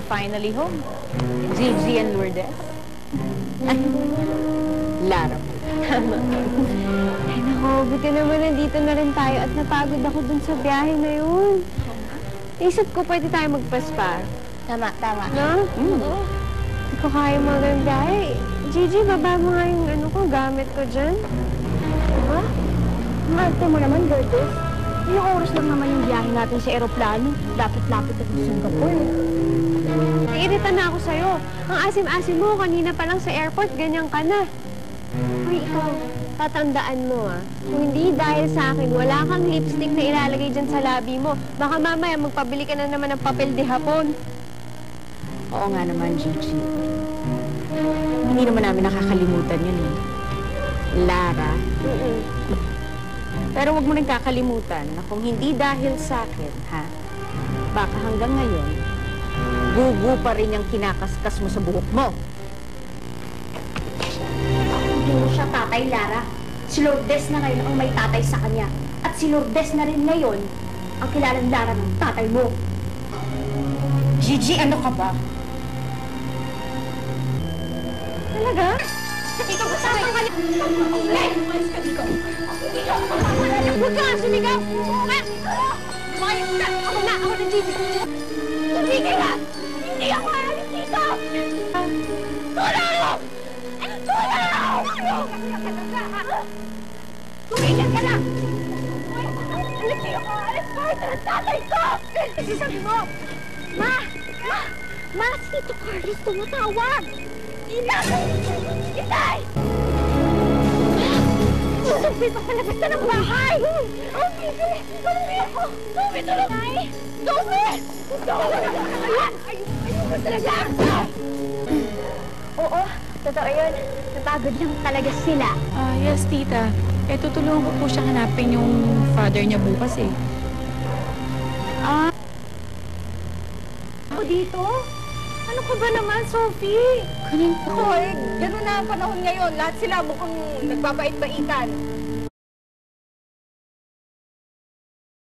finally home. Gigi and Lourdes. Ay, Lara. Ay, naku, buti naman nandito na rin tayo at napagod ako dun sa biyahe na yun. Isip ko, pwede tayo magpa-spa. Tama, tama. No? Hindi ko kaya mga ganun biyahe. Gigi, baba mo nga yung gamit ko dyan. Diba? Marte mo naman, Lourdes. Ilang oras lang naman yung biyahe natin sa eroplano. Lapit-lapit at Singapore. Naiirita na ako sa'yo. Ang asim-asim mo, kanina pa lang sa airport, ganyan ka na. Uy, ikaw, tatandaan mo kung hindi dahil sa akin, wala kang lipstick na ilalagay dyan sa labi mo. Baka mamaya magpabili ka na naman ng papel de hapon. Oo nga naman, Gigi. Hindi naman namin nakakalimutan yun eh. Lara. Pero huwag mo rin kakalimutan na kung hindi dahil sa akin, baka hanggang ngayon, gugu pa rin yung kinakaskas mo sa buhok mo. Hindi mo siya tatay, Lara. Si Lourdes na ngayon ang may tatay sa kanya. At si Lourdes na rin ngayon ang kilalang Lara ng tatay mo. Gigi, ano ka ba? Talaga? Ikaw ba sa akin? Hey! Umalis ka dito! Huwag ka nga sumigaw! Umayos ka! Ako na, Gigi! Tumigil ka! Hindi ako aalis dito! Tulong! Tulong! Tumigil ka na! Hindi ako aalis kahit ang tatay ko! Sabi mo! Ma! Si Tito Carlos tumatawag! Inay! Inay! Sophie, papalabas na ng bahay! Sophie! Sophie ako! Sophie, tulong! Sophie! Ayun mo talaga! Oo, totoo yun. Napagod lang talaga sila. Yes, tita. Tutulungan ko po siya hanapin yung father niya bukas eh. Ako dito? Ano ka ba naman, Sophie? Ganun po. Ako ganun na ang panahon ngayon. Lahat sila mukhang nagbabait-baitan.